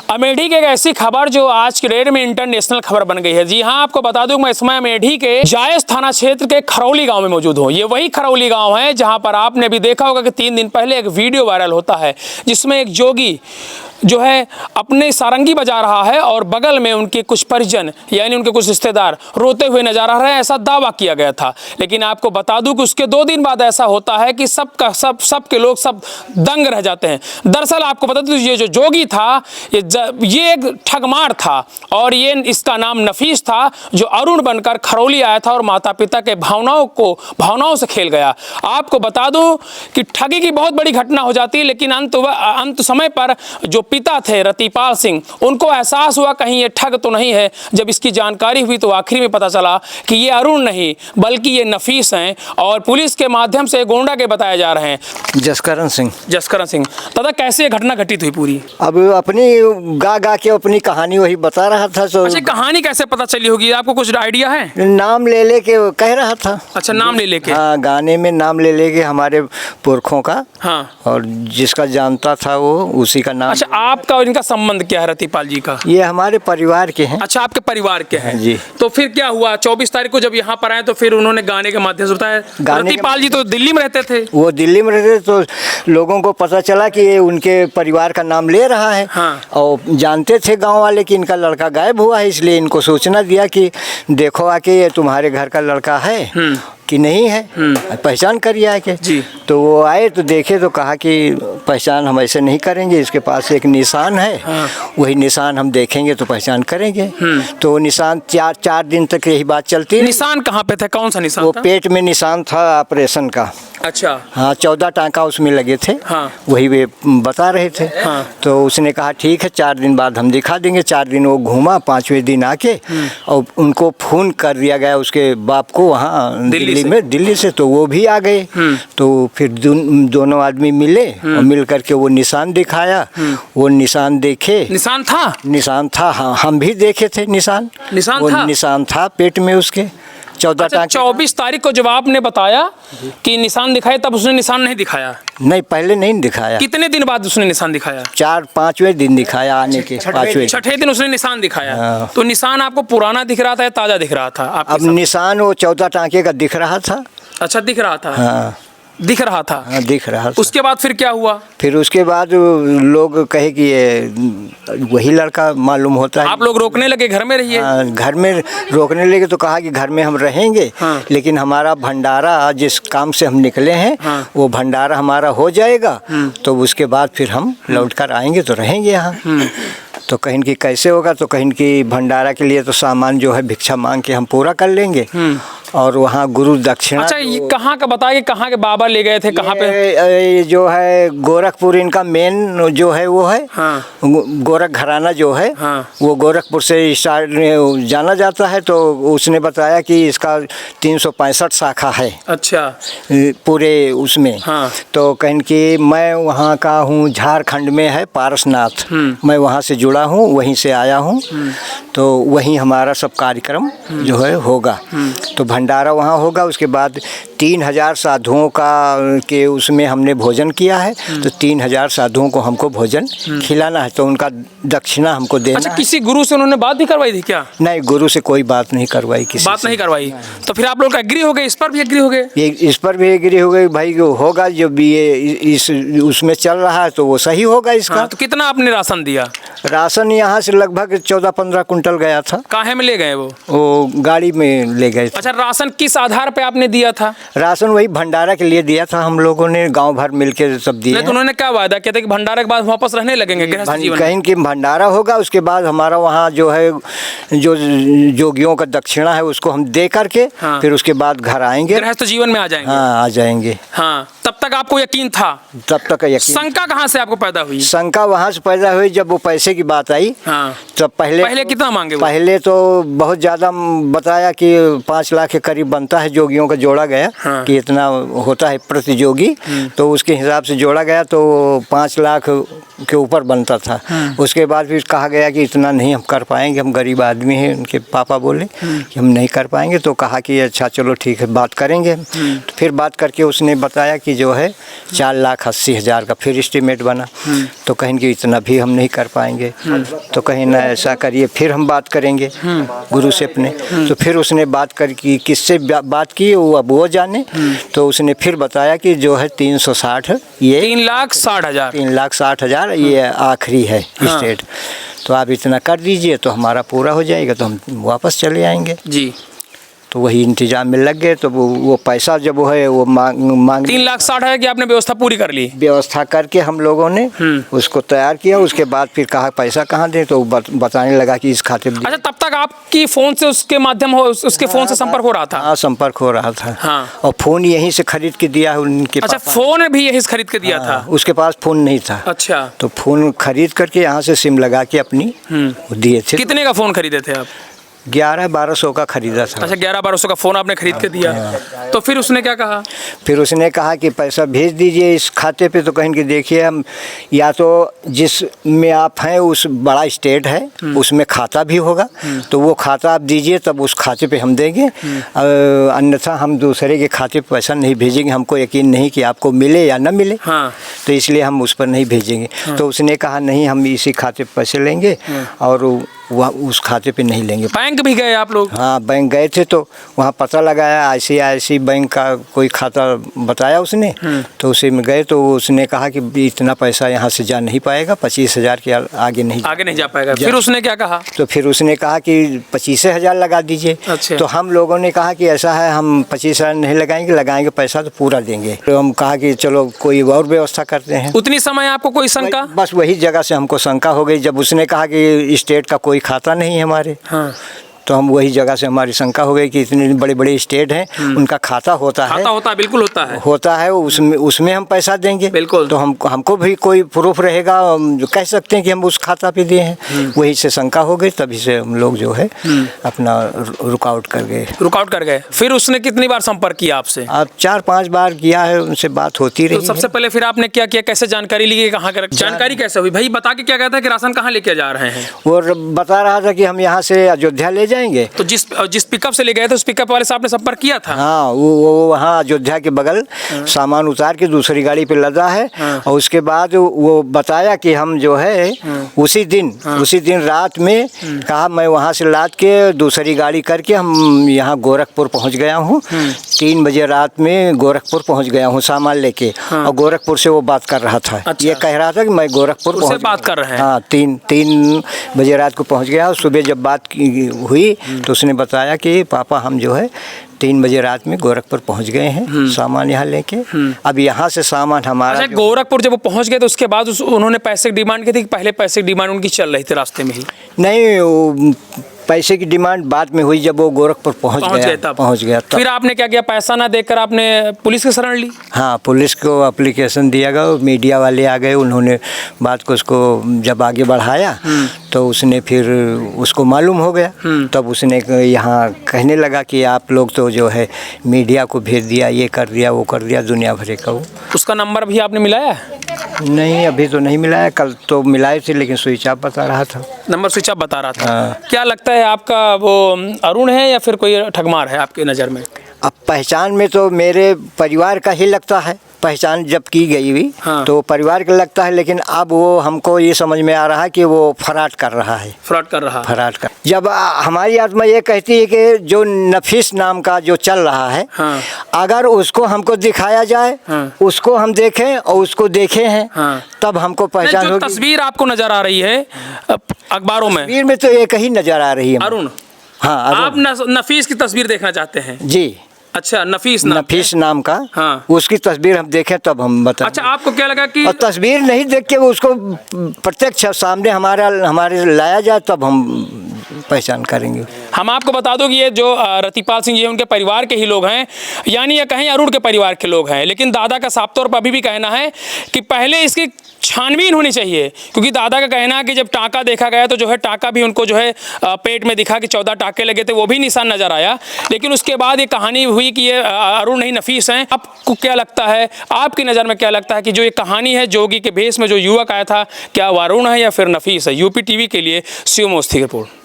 अमेठी की एक ऐसी खबर जो आज की डेट में इंटरनेशनल खबर बन गई है। जी हाँ, आपको बता दूं मैं इस समय अमेठी के जायस थाना क्षेत्र के खरौली गांव में मौजूद हूँ। ये वही खरौली गांव है जहां पर आपने भी देखा होगा कि 3 दिन पहले एक वीडियो वायरल होता है जिसमें एक जोगी जो है अपने सारंगी बजा रहा है और बगल में उनके कुछ परिजन यानी उनके कुछ रिश्तेदार रोते हुए नजर आ रहे हैं, ऐसा दावा किया गया था। लेकिन आपको बता दूं कि उसके 2 दिन बाद ऐसा होता है कि सबके लोग सब दंग रह जाते हैं। दरअसल आपको बता दूं ये जो जोगी था ये एक ठगमार था और ये इसका नाम नफीस था, जो अरुण बनकर खरौली आया था और माता पिता के भावनाओं से खेल गया। आपको बता दूं कि ठगी की बहुत बड़ी घटना हो जाती है, लेकिन अंत समय पर जो पिता थे रतिपाल सिंह, उनको एहसास हुआ कहीं ये ठग तो नहीं है। जब इसकी जानकारी हुई तो आखिर में पता चला कि ये अरुण नहीं बल्कि ये नफीस हैं और पुलिस के माध्यम से गोंडा के बताए जा रहे हैं। जसकरण सिंह दादा, कैसे ये घटना घटित हुई पूरी? अब अपनी गा के अपनी कहानी वही बता रहा था। तो अच्छा, कहानी कैसे पता चली होगी? आपको कुछ आइडिया है? नाम ले के कह रहा था। अच्छा, नाम ले के? हाँ, गाने में नाम ले के हमारे पुरखों का। हाँ, और जिसका जानता था वो उसी का नाम। अच्छा, आपका और इनका संबंध क्या है रतिपाल जी का? ये हमारे परिवार के हैं। अच्छा, आपके परिवार के हैं जी। तो फिर क्या हुआ 24 तारीख को जब यहाँ पर आए तो फिर उन्होंने गाने के माध्यम से बताया? रतिपाल जी तो दिल्ली में रहते थे। वो दिल्ली में रहते तो लोगों को पता चला कि ये उनके परिवार का नाम ले रहा है। हाँ। और जानते थे गांव वाले कि इनका लड़का गायब हुआ है, इसलिए इनको सूचना दिया कि देखो आके ये तुम्हारे घर का लड़का है कि नहीं है, पहचान करिए आके। जी। तो वो आए तो देखे तो कहा कि पहचान हम ऐसे नहीं करेंगे, इसके पास एक निशान है। हाँ। वही निशान हम देखेंगे तो पहचान करेंगे। तो निशान 4 दिन तक यही बात चलती। निशान कहाँ पे थे? कौन सा निशान? वो पेट में निशान था ऑपरेशन का। अच्छा। हाँ, 14 टाँका उसमें लगे थे। हाँ। वही वे बता रहे थे। हाँ। तो उसने कहा ठीक है 4 दिन बाद हम दिखा देंगे। 4 दिन वो घूमा, 5वें दिन आके और उनको फोन कर दिया गया उसके बाप को वहाँ दिल्ली से। तो वो भी आ गए। तो फिर दोनों आदमी मिले और मिल करके वो निशान दिखाया। वो निशान देखे। निशान था। हाँ, हम भी देखे थे निशान था? निशान था पेट में उसके 14 अच्छा, 24 तारीख को जब आपने बताया कि निशान दिखाए तब उसने निशान नहीं दिखाया? नहीं, पहले नहीं दिखाया। कितने दिन बाद उसने निशान दिखाया? 4-5वें दिन दिखाया आने के। 6ठे दिन उसने निशान दिखाया। हाँ। तो निशान आपको पुराना दिख रहा था या ताजा दिख रहा था? अब निशान वो 14 टाँके का दिख रहा था। अच्छा, दिख रहा था। हाँ, दिख रहा था। हाँ, दिख रहा था। उसके बाद फिर क्या हुआ? फिर उसके बाद लोग कहे कि ये वही लड़का मालूम होता है। आप लोग रोकने लगे घर में रहिए? हाँ, घर में रोकने लगे तो कहा कि घर में हम रहेंगे। हाँ। लेकिन हमारा भंडारा जिस काम से हम निकले हैं। हाँ। वो भंडारा हमारा हो जाएगा तो उसके बाद फिर हम लौट कर आएंगे तो रहेंगे यहाँ। तो कहीं की कैसे होगा, तो कहीं की भंडारा के लिए तो सामान जो है भिक्षा मांग के हम पूरा कर लेंगे और वहाँ गुरु दक्षिणा। अच्छा, ये कहाँ का बताइए, कहाँ के बाबा ले गए थे? कहाँ पे? ये जो है गोरखपुर इनका मेन जो है वो है। हाँ। गोरख घराना जो है। हाँ। वो गोरखपुर से स्टार्ट जाना जाता है। तो उसने बताया कि इसका 365 शाखा है। अच्छा। पूरे उसमें। हाँ। तो कहीं की मैं वहाँ का हूँ, झारखंड में है पारसनाथ। मैं वहाँ से जुड़ा हूँ, वहीं से आया हूँ। तो वहीं हमारा सब कार्यक्रम जो है होगा। तो भंडारा वहाँ होगा। उसके बाद 3000 साधुओं का के उसमें हमने भोजन किया है। तो 3000 साधुओं को हमको भोजन खिलाना है, तो उनका दक्षिणा हमको देना। अच्छा, किसी गुरु से उन्होंने बात भी करवाई थी क्या? नहीं, गुरु से कोई बात नहीं करवाई। नहीं करवाई। तो फिर आप लोग एग्री हो गए? इस पर भी एग्री हो गए? इस पर भी एग्री हो गए भाई, होगा जो भी ये इस उसमें चल रहा है तो वो सही होगा इसका। हाँ, तो कितना आपने राशन दिया? राशन यहाँ से लगभग 14-15 कुंटल गया था। काहे में ले गए? वो गाड़ी में ले गए। अच्छा, राशन किस आधार पे आपने दिया था? राशन वही भंडारा के लिए दिया था, हम लोगों ने गांव भर मिलके सब दिए। तो उन्होंने क्या वादा किया था कि भंडारा के बाद वापस रहने लगेंगे? कहीं की भंडारा होगा, उसके बाद हमारा वहाँ जो है जो जोगियों का दक्षिणा है उसको हम दे करके। हाँ। फिर उसके बाद घर आएंगे, गृहस्थ जीवन में आ जाएंगे। हाँ, आ जाएंगे। हाँ, तब तक आपको यकीन था? तब तक यकीन। शंका कहाँ से आपको पैदा हुई? शंका वहाँ से पैदा हुई जब वो पैसे की बात आई। हाँ। तब पहले कितना मांगे वो? पहले तो बहुत ज़्यादा बताया कि 5 लाख के करीब बनता है, जोगियों का जोड़ा गया। हाँ। कि इतना होता है प्रतियोगी, तो उसके हिसाब से जोड़ा गया तो 5 लाख के ऊपर बनता था। उसके बाद फिर कहा गया कि इतना नहीं हम कर पाएंगे, हम गरीब आदमी हैं। उनके पापा बोले कि हम नहीं कर पाएंगे, तो कहा कि अच्छा चलो ठीक है बात करेंगे। तो फिर बात करके उसने बताया कि जो है 4,80,000 का फिर एस्टीमेट बना। तो कहें कि इतना भी हम नहीं कर पाएंगे। तो कहीं ना ऐसा करिए, फिर हम बात करेंगे गुरु से अपने। तो फिर उसने बात कर की, किससे बात की वो अब वो जाने। तो उसने फिर बताया कि जो है 360, ये 3,60,000 3,60,000 ये आखिरी है स्टेट। तो आप इतना कर दीजिए तो हमारा पूरा हो जाएगा, तो हम वापस चले आएंगे जी। तो वही इंतजाम में लग गए। तो वो पैसा जब वो है वो मांग 3,60,000 की आपने व्यवस्था पूरी कर ली? व्यवस्था करके हम लोगों ने उसको तैयार किया। उसके बाद फिर कहा पैसा कहाँ दें, तो बताने लगा कि इस खाते में। अच्छा, तब तक आपकी फोन से उसके माध्यम उसके फोन से संपर्क हो रहा था? हाँ, संपर्क हो रहा था। हाँ। और फोन यहीं से खरीद के दिया है उनके। अच्छा, फोन भी यहीं से खरीद के दिया था? उसके पास फोन नहीं था। अच्छा। तो फोन खरीद करके यहाँ से सिम लगा के अपनी दिए थे। कितने का फोन खरीदे थे आप? 1100-1200 का खरीदा था। अच्छा, 1100-1200 का फोन आपने खरीद के दिया। तो फिर उसने क्या कहा? फिर उसने कहा कि पैसा भेज दीजिए इस खाते पे। तो कहें कि देखिए हम या तो जिसमें आप हैं उस बड़ा स्टेट है उसमें खाता भी होगा, तो वो खाता आप दीजिए तब उस खाते पे हम देंगे। अन्यथा हम दूसरे के खाते पे पैसा नहीं भेजेंगे। हमको यकीन नहीं कि आपको मिले या न मिले। हाँ। तो इसलिए हम उस पर नहीं भेजेंगे। तो उसने कहा नहीं, हम इसी खाते पे पैसे लेंगे और वह उस खाते पे नहीं लेंगे। बैंक भी गए आप लोग? हाँ, बैंक गए थे तो वहाँ पता लगाया, ICICI बैंक का कोई खाता बताया उसने। तो उसी में गए तो उसने कहा कि इतना पैसा यहाँ से जा नहीं पाएगा, 25,000 के आगे नहीं जा पाएगा। फिर उसने क्या कहा? तो फिर उसने कहा कि 25,000 लगा दीजिए। अच्छा। तो हम लोगों ने कहा कि ऐसा है, हम 25,000 नहीं लगाएंगे पैसा तो पूरा देंगे। तो हम कहा कि चलो कोई और व्यवस्था करते हैं। उतनी समय आपको कोई शंका? बस वही जगह से हमको शंका हो गई जब उसने कहा कि स्टेट का कोई खाता नहीं है हमारे। हाँ। तो हम वही जगह से हमारी शंका हो गई कि इतने बड़े बड़े स्टेट हैं, उनका खाता होता है। बिल्कुल होता है। उसमें हम पैसा देंगे। बिल्कुल। तो हमको भी कोई प्रूफ रहेगा, जो कह सकते हैं कि हम उस खाता पे दिए हैं। वही से शंका हो गई, तभी से हम लोग जो है अपना रुकआउट कर गए। फिर उसने कितनी बार संपर्क किया आपसे? अब 4-5 बार किया है, उनसे बात होती रही। तो सबसे पहले फिर आपने क्या किया, कैसे जानकारी ली, कहाँ कर जानकारी कैसे हुई? भाई बता के क्या कहता है कि राशन कहाँ लेके जा रहे हैं? वो बता रहा था कि हम यहाँ से अयोध्या ले जाएंगे। तो जिस पिकअप से ले गए थे उस पिकअप वाले से आपने संपर्क किया था? हाँ, वो वहाँ अयोध्या के बगल सामान उतार के दूसरी गाड़ी पे लदा है। और उसके बाद वो बताया कि हम जो है उसी दिन रात में कहा मैं वहाँ से लाद के दूसरी गाड़ी करके हम यहाँ गोरखपुर पहुँच गया हूँ। 3 बजे रात में गोरखपुर पहुँच गया हूँ सामान लेके। और गोरखपुर से वो बात कर रहा था। अच्छा। ये कह रहा था कि मैं गोरखपुर पहुँच बात कर रहे हैं। हाँ, 3 बजे रात को पहुँच गया। सुबह जब बात हुई तो उसने बताया कि पापा हम जो है 3 बजे रात में गोरखपुर पहुंच गए हैं सामान यहाँ लेके। अब यहाँ से सामान हमारा। अच्छा, गोरखपुर जब वो पहुंच गए तो उसके बाद उन्होंने पैसे की डिमांड की थी कि पहले पैसे की डिमांड उनकी चल रही थी रास्ते में ही? नहीं, पैसे की डिमांड बाद में हुई जब वो गोरखपुर पहुंच गया तब। फिर आपने क्या किया? पैसा ना देकर आपने पुलिस की शरण ली? हाँ, पुलिस को एप्लीकेशन दिया गया, मीडिया वाले आ गए, उन्होंने बात को उसको जब आगे बढ़ाया तो उसने फिर उसको मालूम हो गया। तब उसने यहाँ कहने लगा कि आप लोग तो जो है मीडिया को भेज दिया, ये कर दिया वो कर दिया, दुनिया भरे का। उसका नंबर भी आपने मिलाया? नहीं, अभी तो नहीं मिलाया। कल तो मिलाए थे लेकिन स्विच ऑफ बता रहा था। नंबर स्विच ऑफ बता रहा था। हाँ। क्या लगता है आपका वो अरुण है या फिर कोई ठगमार है आपकी नज़र में? अब पहचान में तो मेरे परिवार का ही लगता है। पहचान जब की गई हुई तो परिवार का लगता है, लेकिन अब वो हमको ये समझ में आ रहा है कि वो फ्रॉड कर रहा है। जब हमारी आत्मा ये कहती है कि जो नफीस नाम का जो चल रहा है, अगर उसको हमको दिखाया जाए, उसको हम देखें और उसको देखे हैं, तब हमको पहचान होगी। तस्वीर आपको नजर आ रही है अखबारों में? तस्वीर में तो एक ही नजर आ रही है, अरुण। हाँ, आप नफीस की तस्वीर देखना चाहते हैं? जी। अच्छा, नफीस नाम का। हाँ। उसकी तस्वीर हम देखें तब हम बताएं। अच्छा, आपको क्या लगा कि? और तस्वीर नहीं देख के उसको प्रत्यक्ष सामने हमारे लाया जाए तब हम पहचान करेंगे। हम आपको बता दो कि ये जो रतिपाल सिंह जी हैं उनके परिवार के ही लोग हैं, यानी ये कहीं अरुण के परिवार के लोग हैं। लेकिन दादा का साफ तौर पर अभी भी कहना है कि पहले इसकी छानबीन होनी चाहिए, क्योंकि दादा का कहना है कि जब टाँका देखा गया तो जो है टाँका भी उनको जो है पेट में दिखा कि 14 टाँके लगे थे, वो भी निशान नजर आया। लेकिन उसके बाद ये कहानी हुई कि ये अरुण नहीं नफीस हैं। आपको क्या लगता है, आपकी नज़र में क्या लगता है कि जो ये कहानी है जोगी के भेष में जो युवक आया था, क्या वो अरुण है या फिर नफीस है? यूपी टीवी के लिए शिव मोस्ती की रिपोर्ट।